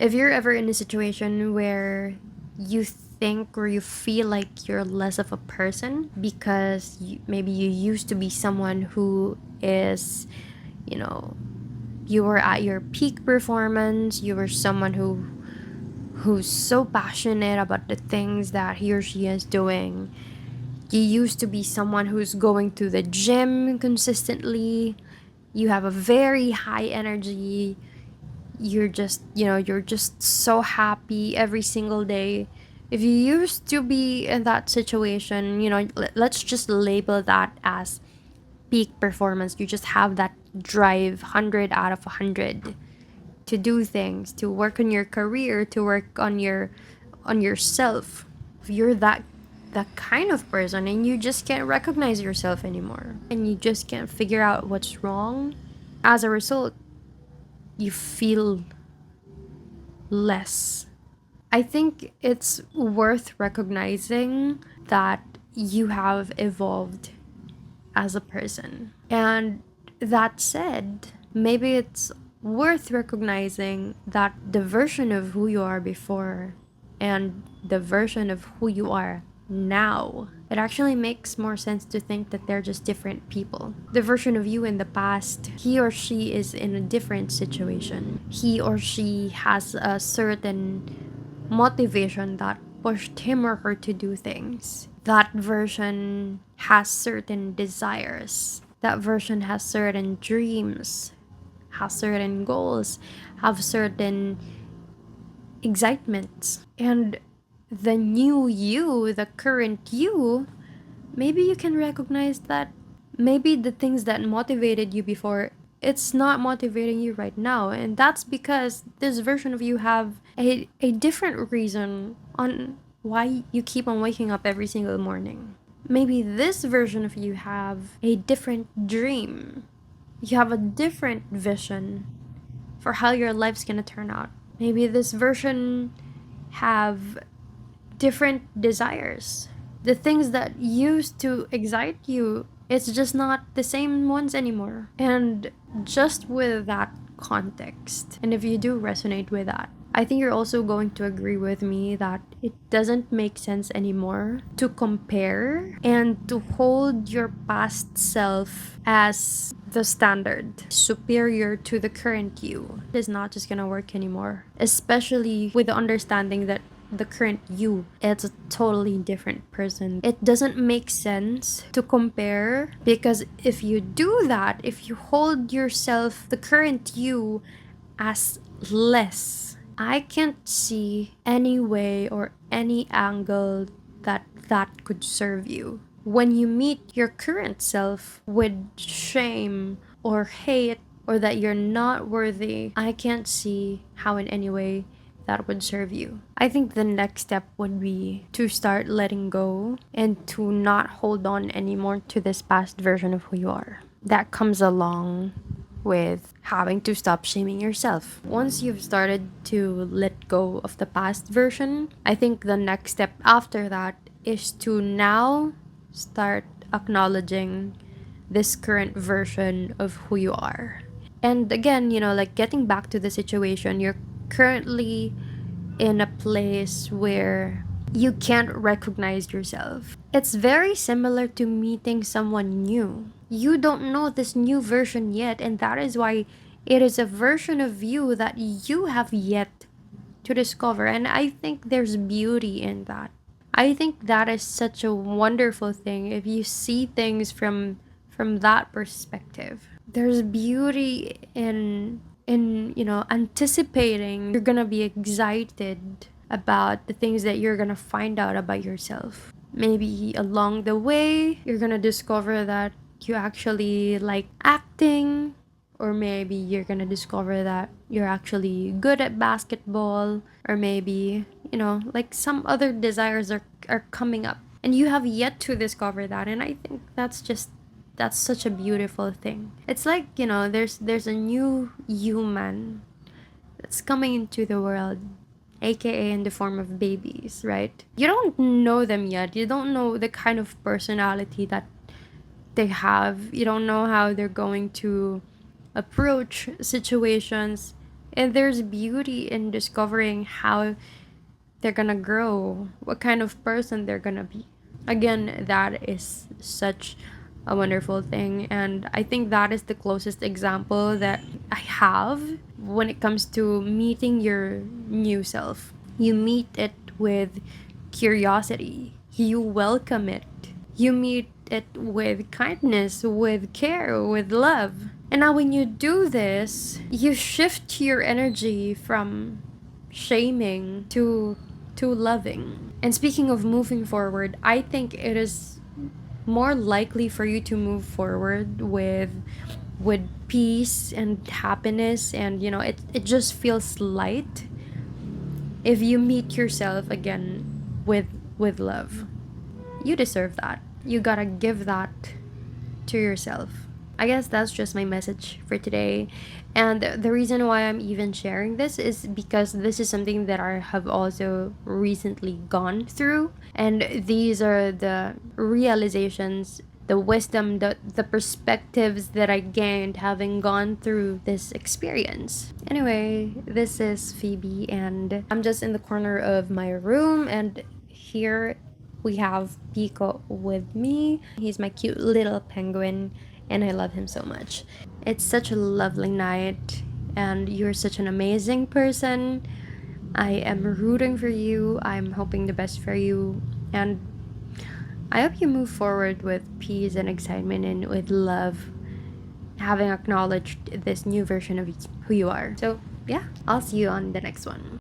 If you're ever in a situation where you think or you feel like you're less of a person because maybe you used to be someone who is, you know, you were at your peak performance, you were someone who's so passionate about the things that he or she is doing. You used to be someone who's going to the gym consistently. You have a very high energy. You're just so happy every single day. If you used to be in that situation, let's just label that as peak performance. You just have that drive 100 out of 100 to do things, to work on your career, to work on yourself. If you're that kind of person and you just can't recognize yourself anymore and you just can't figure out what's wrong, as a result, you feel less. I think it's worth recognizing that you have evolved as a person. And that said, maybe it's worth recognizing that the version of who you are before and the version of who you are now, it actually makes more sense to think that they're just different people. The version of you in the past, he or she is in a different situation. He or she has a certain motivation that pushed him or her to do things. That version has certain desires. That version has certain dreams, has certain goals, have certain excitements. And the new you, the current you, maybe you can recognize that maybe the things that motivated you before, it's not motivating you right now, and that's because this version of you have a different reason on why you keep on waking up every single morning. Maybe this version of you have a different dream. You have a different vision for how your life's gonna turn out. Maybe this version have different desires. The things that used to excite you, it's just not the same ones anymore. And just with that context, and if you do resonate with that, I think you're also going to agree with me that it doesn't make sense anymore to compare and to hold your past self as the standard, superior to the current you. It is not just gonna work anymore, especially with the understanding that the current you, it's a totally different person. It doesn't make sense to compare, because if you do that, if you hold yourself, the current you, as less, I can't see any way or any angle that could serve you. When you meet your current self with shame or hate or that you're not worthy, I can't see how in any way that would serve you. I think the next step would be to start letting go and to not hold on anymore to this past version of who you are. That comes along with having to stop shaming yourself. Once you've started to let go of the past version, I think the next step after that is to now start acknowledging this current version of who you are. And again, like getting back to the situation, you're currently in a place where you can't recognize yourself. It's very similar to meeting someone new. You don't know this new version yet, and that is why it is a version of you that you have yet to discover. And I think there's beauty in that. I think that is such a wonderful thing if you see things from that perspective. There's beauty in anticipating. You're gonna be excited about the things that you're gonna find out about yourself. Maybe along the way you're gonna discover that you actually like acting, or maybe you're gonna discover that you're actually good at basketball, or maybe like some other desires are coming up and you have yet to discover that. And I think that's such a beautiful thing. It's like, there's a new human that's coming into the world, aka in the form of babies, right? You don't know them yet. You don't know the kind of personality that they have. You don't know how they're going to approach situations. And there's beauty in discovering how they're gonna grow, what kind of person they're gonna be. Again, that is such a wonderful thing, and I think that is the closest example that I have when it comes to meeting your new self. You meet it with curiosity, you welcome it, you meet it with kindness, with care, with love. And now, when you do this, you shift your energy from shaming to loving. And speaking of moving forward, I think it is more likely for you to move forward with peace and happiness, and it just feels light if you meet yourself again with love. You deserve that. You gotta give that to yourself. I guess that's just my message for today. And the reason why I'm even sharing this is because this is something that I have also recently gone through. And these are the realizations, the wisdom, the perspectives that I gained having gone through this experience. Anyway, this is Phoebe, and I'm just in the corner of my room, and here we have Pico with me. He's my cute little penguin, and I love him so much. It's such a lovely night, and you're such an amazing person. I am rooting for you. I'm hoping the best for you, and I hope you move forward with peace and excitement and with love, having acknowledged this new version of who you are. So, yeah, I'll see you on the next one.